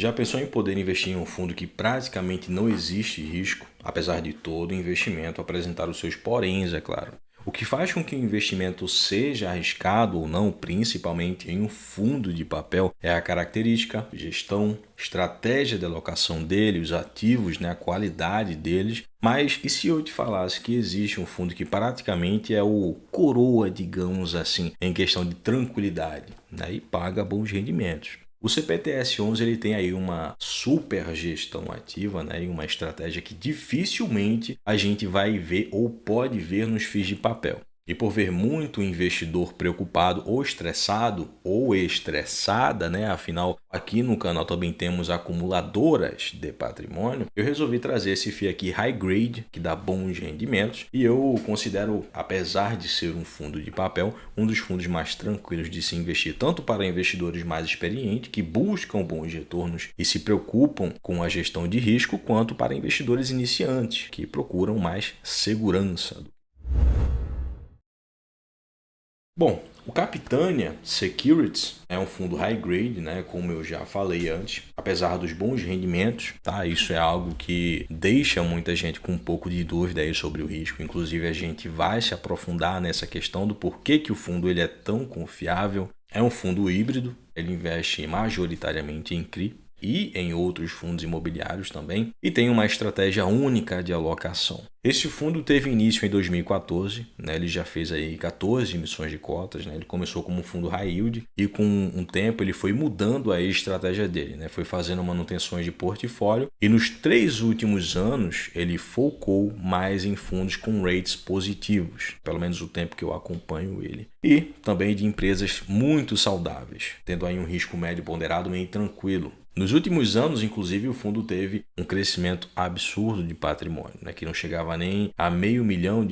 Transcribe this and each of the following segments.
Já pensou em poder investir em um fundo que praticamente não existe risco, apesar de todo o investimento apresentar os seus poréns, é claro? O que faz com que o investimento seja arriscado ou não, principalmente em um fundo de papel, é a característica, gestão, estratégia de alocação dele, os ativos, né, a qualidade deles. Mas e se eu te falasse que existe um fundo que praticamente é o coroa, digamos assim, em questão de tranquilidade, né, e paga bons rendimentos? O CPTS-11 ele tem aí uma super gestão ativa, né, e uma estratégia que dificilmente a gente vai ver ou pode ver nos FIIs de papel. E por ver muito investidor preocupado ou estressado ou estressada, né? Afinal, aqui no canal também temos acumuladoras de patrimônio, eu resolvi trazer esse FII aqui high grade, que dá bons rendimentos, e eu considero, apesar de ser um fundo de papel, um dos fundos mais tranquilos de se investir, tanto para investidores mais experientes, que buscam bons retornos e se preocupam com a gestão de risco, quanto para investidores iniciantes, que procuram mais segurança. Bom, o Capitânia Securities é um fundo high grade, né, como eu já falei antes, apesar dos bons rendimentos, tá? Isso é algo que deixa muita gente com um pouco de dúvida aí sobre o risco. Inclusive, a gente vai se aprofundar nessa questão do porquê que o fundo ele é tão confiável. É um fundo híbrido, ele investe majoritariamente em CRI e em outros fundos imobiliários também, e tem uma estratégia única de alocação. Este fundo teve início em 2014, né? Ele já fez aí 14 emissões de cotas, né? Ele começou como um fundo high yield e com um tempo ele foi mudando a estratégia dele, né? Foi fazendo manutenções de portfólio e nos 3 últimos anos ele focou mais em fundos com rates positivos, pelo menos o tempo que eu acompanho ele. E também de empresas muito saudáveis, tendo aí um risco médio ponderado meio tranquilo. Nos últimos anos, inclusive, o fundo teve um crescimento absurdo de patrimônio, né, que não chegava nem a R$500 milhão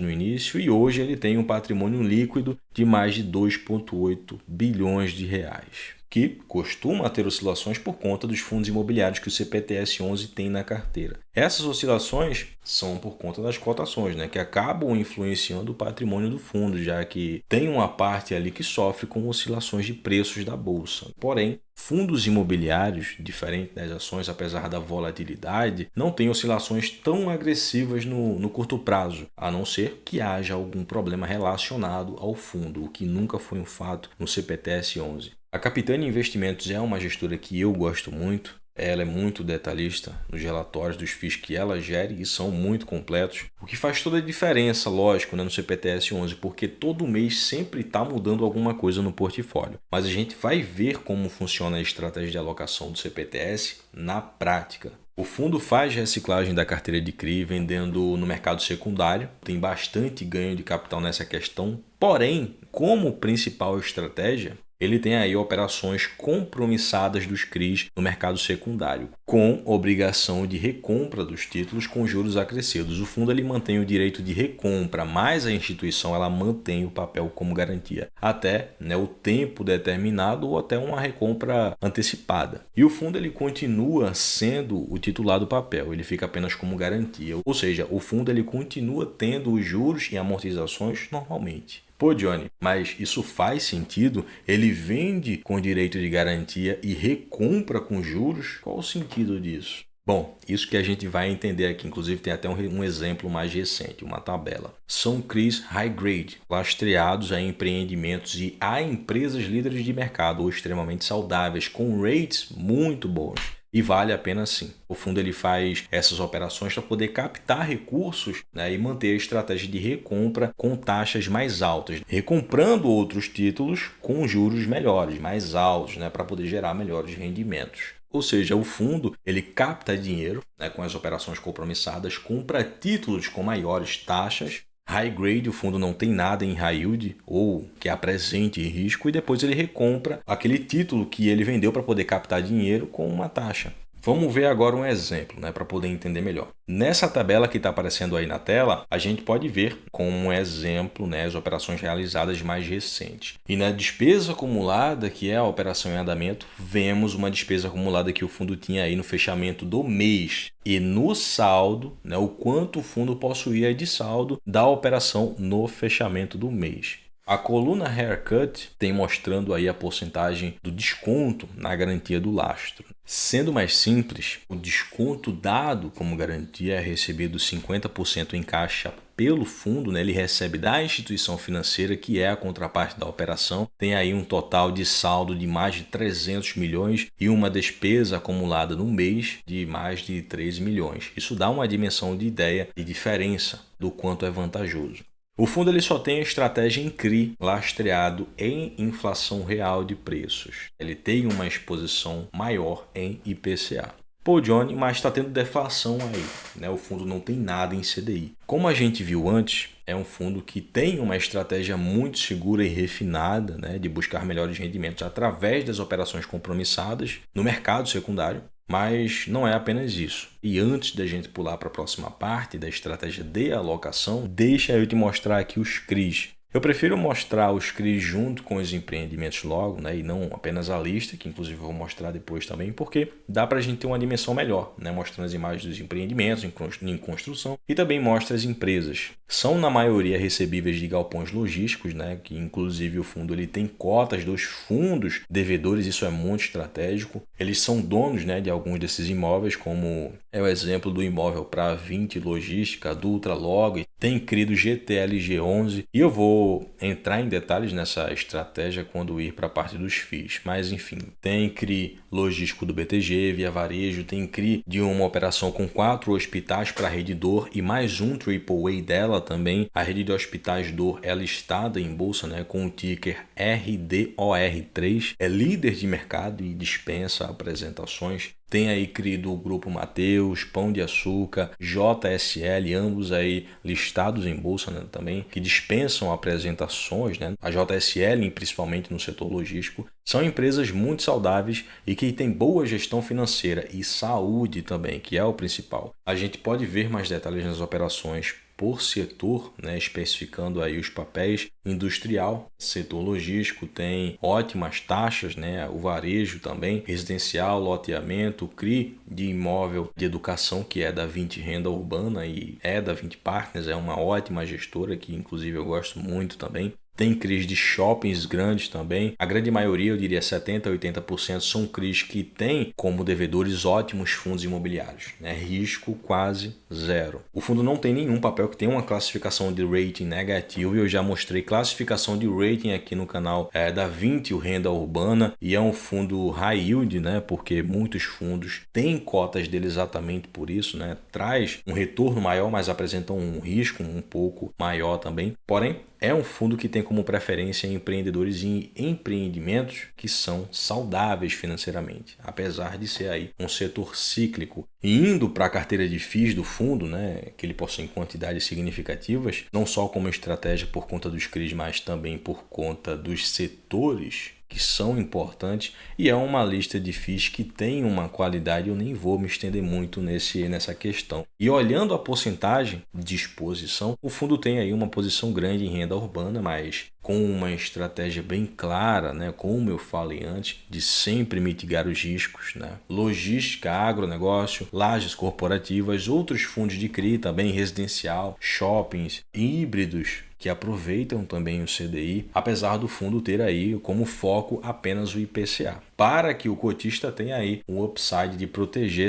no início, e hoje ele tem um patrimônio líquido de mais de 2,8 bilhões de reais, que costuma ter oscilações por conta dos fundos imobiliários que o CPTS-11 tem na carteira. Essas oscilações são por conta das cotações, né, que acabam influenciando o patrimônio do fundo, já que tem uma parte ali que sofre com oscilações de preços da bolsa. Porém, fundos imobiliários, diferente das ações, apesar da volatilidade, não têm oscilações tão agressivas no curto prazo, a não ser que haja algum problema relacionado ao fundo, o que nunca foi um fato no CPTS-11. A Capitânia Investimentos é uma gestora que eu gosto muito. Ela é muito detalhista nos relatórios dos FIIs que ela gere e são muito completos, o que faz toda a diferença, lógico, né, no CPTS-11, porque todo mês sempre está mudando alguma coisa no portfólio. Mas a gente vai ver como funciona a estratégia de alocação do CPTS na prática. O fundo faz reciclagem da carteira de CRI vendendo no mercado secundário, tem bastante ganho de capital nessa questão, porém, como principal estratégia, ele tem aí operações compromissadas dos CRIs no mercado secundário, com obrigação de recompra dos títulos com juros acrescidos. O fundo ele mantém o direito de recompra, mas a instituição ela mantém o papel como garantia, até, né, o tempo determinado ou até uma recompra antecipada. E o fundo ele continua sendo o titular do papel, ele fica apenas como garantia, ou seja, o fundo ele continua tendo os juros e amortizações normalmente. Pô, Johnny, mas isso faz sentido? Ele vende com direito de garantia e recompra com juros? Qual o sentido disso? Bom, isso que a gente vai entender aqui, inclusive tem até um exemplo mais recente, uma tabela. São CRIs high grade, lastreados a empreendimentos e a empresas líderes de mercado ou extremamente saudáveis, com rates muito bons. E vale a pena sim. O fundo ele faz essas operações para poder captar recursos, né, e manter a estratégia de recompra com taxas mais altas, recomprando outros títulos com juros melhores, mais altos, né, para poder gerar melhores rendimentos. Ou seja, o fundo ele capta dinheiro, né, com as operações compromissadas, compra títulos com maiores taxas. High grade, o fundo não tem nada em high yield ou que apresente risco e depois ele recompra aquele título que ele vendeu para poder captar dinheiro com uma taxa. Vamos ver agora um exemplo, né, para poder entender melhor. Nessa tabela que está aparecendo aí na tela, a gente pode ver como um exemplo, né, as operações realizadas mais recentes. E na despesa acumulada, que é a operação em andamento, vemos uma despesa acumulada que o fundo tinha aí no fechamento do mês. E no saldo, né, o quanto o fundo possuía de saldo da operação no fechamento do mês. A coluna Haircut tem mostrando aí a porcentagem do desconto na garantia do lastro. Sendo mais simples, o desconto dado como garantia é recebido 50% em caixa pelo fundo, né? Ele recebe da instituição financeira, que é a contraparte da operação. Tem aí um total de saldo de mais de 300 milhões e uma despesa acumulada no mês de mais de 13 milhões. Isso dá uma dimensão de ideia de diferença do quanto é vantajoso. O fundo ele só tem a estratégia em CRI lastreado em inflação real de preços. Ele tem uma exposição maior em IPCA. Pô, Johnny, mas está tendo deflação aí, né? O fundo não tem nada em CDI. Como a gente viu antes, é um fundo que tem uma estratégia muito segura e refinada, né, de buscar melhores rendimentos através das operações compromissadas no mercado secundário. Mas não é apenas isso. E antes da gente pular para a próxima parte da estratégia de alocação, deixa eu te mostrar aqui os CRIs. Eu prefiro mostrar os CRIs junto com os empreendimentos logo, né, e não apenas a lista, que inclusive eu vou mostrar depois também, porque dá para a gente ter uma dimensão melhor, né, mostrando as imagens dos empreendimentos em construção e também mostra as empresas. São na maioria recebíveis de galpões logísticos, né, que inclusive o fundo ele tem cotas dos fundos devedores, isso é muito estratégico. Eles são donos, né, de alguns desses imóveis, como é o exemplo do imóvel para 20 Logística, Dutra Log, tem CRI do GTLG11 e eu vou entrar em detalhes nessa estratégia quando ir para a parte dos FIIs, mas enfim, tem CRI logístico do BTG, Via Varejo, tem CRI de uma operação com 4 hospitais para a Rede D'Or e mais um AAA dela também. A rede de hospitais D'Or é listada em bolsa, né, com o ticker RDOR3, é líder de mercado e dispensa apresentações. Tem aí CRI do Grupo Mateus, Pão de Açúcar, JSL, ambos aí listados em bolsa, né, também, que dispensam apresentações, né? A JSL, principalmente no setor logístico, são empresas muito saudáveis e que têm boa gestão financeira e saúde também, que é o principal. A gente pode ver mais detalhes nas operações por setor, né, especificando aí os papéis. Industrial, setor logístico tem ótimas taxas, né, o varejo também, residencial, loteamento, CRI de imóvel de educação, que é da 20 Renda Urbana e é da 20 Partners, é uma ótima gestora que inclusive eu gosto muito também. Tem CRIs de shoppings grandes também. A grande maioria, eu diria 70% a 80%, são CRIs que têm como devedores ótimos fundos imobiliários, né? Risco quase zero. O fundo não tem nenhum papel que tenha uma classificação de rating negativo e eu já mostrei classificação de rating aqui no canal da 20 Renda Urbana e é um fundo high yield, né? Porque muitos fundos têm cotas dele exatamente por isso, né? Traz um retorno maior, mas apresentam um risco um pouco maior também. Porém, é um fundo que tem como preferência empreendedores em empreendimentos que são saudáveis financeiramente, apesar de ser aí um setor cíclico. E indo para a carteira de FIIs do fundo, né, que ele possui quantidades significativas, não só como estratégia por conta dos CRIs, mas também por conta dos setores que são importantes, e é uma lista de FIIs que tem uma qualidade, eu nem vou me estender muito nessa questão. E olhando a porcentagem de exposição, o fundo tem aí uma posição grande em renda urbana, mas com uma estratégia bem clara, né, como eu falei antes, de sempre mitigar os riscos, né? Logística, agronegócio, lajes corporativas, outros fundos de CRI também, residencial, shoppings, híbridos, que aproveitam também o CDI, apesar do fundo ter aí como foco apenas o IPCA, para que o cotista tenha aí um upside de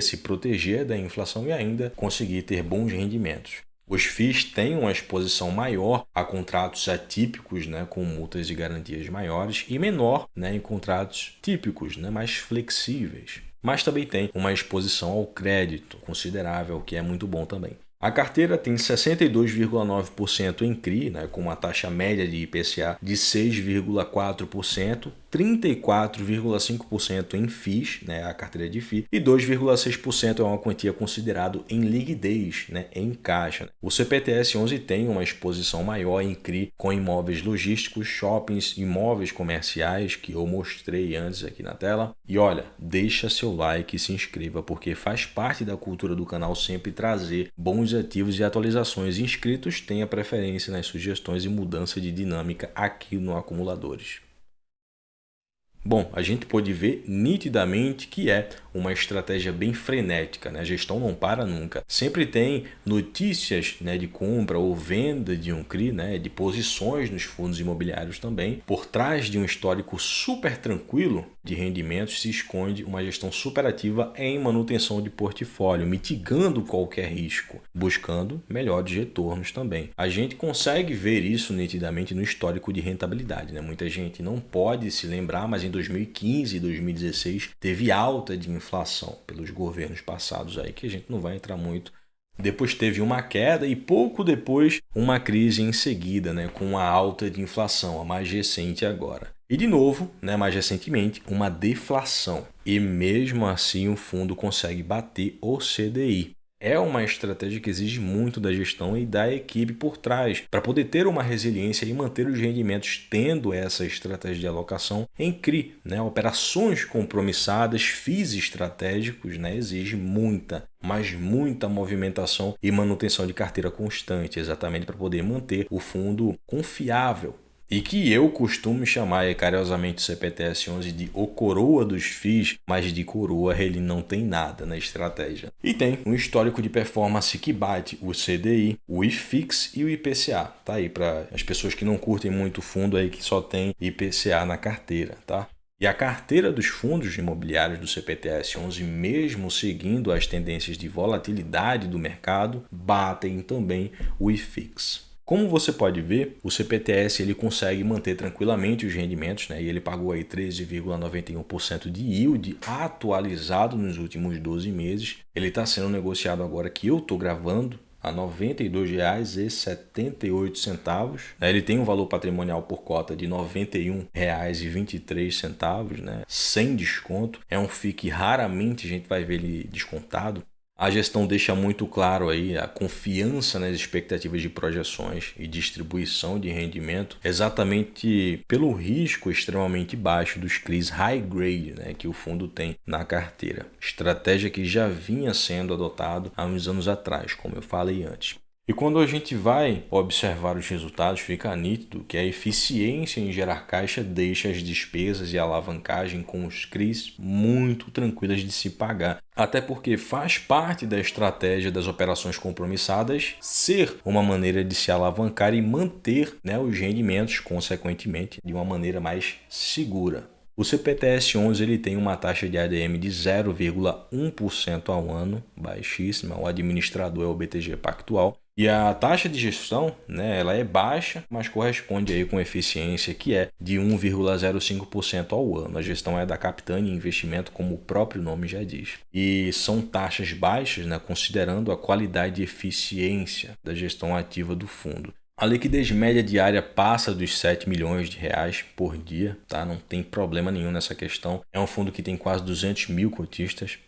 se proteger da inflação e ainda conseguir ter bons rendimentos. Os FIIs têm uma exposição maior a contratos atípicos, né, com multas e garantias maiores, e menor, né, em contratos típicos, né, mais flexíveis. Mas também tem uma exposição ao crédito considerável, que é muito bom também. A carteira tem 62,9% em CRI, né, com uma taxa média de IPCA de 6,4%, 34,5% em FIIs, né, a carteira de FII, e 2,6% é uma quantia considerada em liquidez, né, em caixa. O CPTS 11 tem uma exposição maior em CRI com imóveis logísticos, shoppings, imóveis comerciais, que eu mostrei antes aqui na tela. E olha, deixa seu like e se inscreva, porque faz parte da cultura do canal sempre trazer bons ativos e atualizações. Inscritos têm a preferência nas sugestões e mudança de dinâmica aqui no Acumuladores. Bom, a gente pode ver nitidamente que é uma estratégia bem frenética, né? A gestão não para nunca. Sempre tem notícias, né, de compra ou venda de um CRI, né, de posições nos fundos imobiliários também. Por trás de um histórico super tranquilo de rendimentos se esconde uma gestão superativa em manutenção de portfólio, mitigando qualquer risco, buscando melhores retornos também. A gente consegue ver isso nitidamente no histórico de rentabilidade, né? Muita gente não pode se lembrar, mas em 2015 e 2016 teve alta de inflação pelos governos passados aí, que a gente não vai entrar muito. Depois teve uma queda e pouco depois uma crise em seguida, né, com uma alta de inflação, a mais recente agora. E de novo, né, mais recentemente, uma deflação. E mesmo assim o fundo consegue bater o CDI. É uma estratégia que exige muito da gestão e da equipe por trás, para poder ter uma resiliência e manter os rendimentos tendo essa estratégia de alocação em CRI. Né? Operações compromissadas, FIIs estratégicos, né? Exige muita, mas muita movimentação e manutenção de carteira constante, exatamente para poder manter o fundo confiável. E que eu costumo chamar carinhosamente o CPTS-11 de o coroa dos FIIs, mas de coroa ele não tem nada na estratégia. E tem um histórico de performance que bate o CDI, o IFIX e o IPCA. Tá aí para as pessoas que não curtem muito fundo aí que só tem IPCA na carteira, tá? E a carteira dos fundos imobiliários do CPTS-11, mesmo seguindo as tendências de volatilidade do mercado, batem também o IFIX. Como você pode ver, o CPTS ele consegue manter tranquilamente os rendimentos, né? E ele pagou aí 13,91% de yield atualizado nos últimos 12 meses. Ele está sendo negociado agora que eu estou gravando a R$ 92,78. Ele tem um valor patrimonial por cota de R$ 91,23, né? Sem desconto. É um FII que raramente a gente vai ver ele descontado. A gestão deixa muito claro aí a confiança nas expectativas de projeções e distribuição de rendimento, exatamente pelo risco extremamente baixo dos CRIs high grade, né, que o fundo tem na carteira. Estratégia que já vinha sendo adotado há uns anos atrás, como eu falei antes. E quando a gente vai observar os resultados, fica nítido que a eficiência em gerar caixa deixa as despesas e a alavancagem com os CRIs muito tranquilas de se pagar. Até porque faz parte da estratégia das operações compromissadas ser uma maneira de se alavancar e manter, né, os rendimentos, consequentemente, de uma maneira mais segura. O CPTS-11 ele tem uma taxa de ADM de 0,1% ao ano, baixíssima. O administrador é o BTG Pactual. E a taxa de gestão, né, ela é baixa, mas corresponde aí com eficiência que é de 1,05% ao ano. A gestão é da Capitânia Investimento, como o próprio nome já diz. E são taxas baixas, né, considerando a qualidade e eficiência da gestão ativa do fundo. A liquidez média diária passa dos 7 milhões de reais por dia, tá? Não tem problema nenhum nessa questão. É um fundo que tem quase 200 mil cotistas.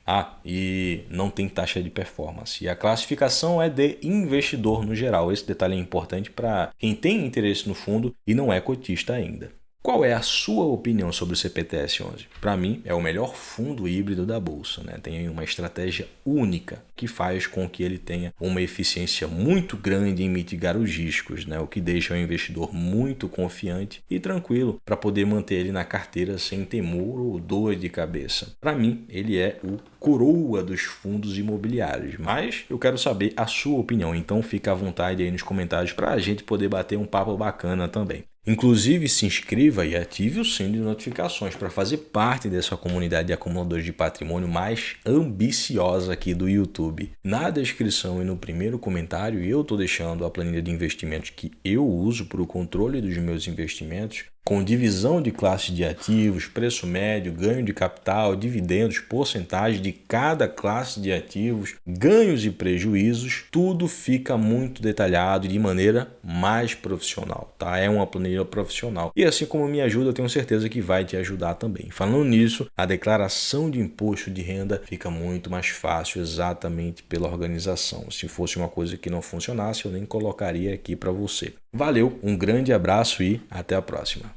E não tem taxa de performance. E a classificação é de investidor no geral. Esse detalhe é importante para quem tem interesse no fundo e não é cotista ainda. Qual é a sua opinião sobre o CPTS-11? Para mim, é o melhor fundo híbrido da Bolsa, né? Tem uma estratégia única que faz com que ele tenha uma eficiência muito grande em mitigar os riscos, né? O que deixa o investidor muito confiante e tranquilo para poder manter ele na carteira sem temor ou dor de cabeça. Para mim, ele é o coroa dos fundos imobiliários, mas eu quero saber a sua opinião, então fica à vontade aí nos comentários para a gente poder bater um papo bacana também. Inclusive, se inscreva e ative o sino de notificações para fazer parte dessa comunidade de acumuladores de patrimônio mais ambiciosa aqui do YouTube. Na descrição e no primeiro comentário, eu estou deixando a planilha de investimentos que eu uso para o controle dos meus investimentos, com divisão de classe de ativos, preço médio, ganho de capital, dividendos, porcentagem de cada classe de ativos, ganhos e prejuízos, tudo fica muito detalhado de maneira mais profissional, tá? É uma planilha profissional. E assim como me ajuda, eu tenho certeza que vai te ajudar também. Falando nisso, a declaração de imposto de renda fica muito mais fácil exatamente pela organização. Se fosse uma coisa que não funcionasse, eu nem colocaria aqui para você. Valeu, um grande abraço e até a próxima.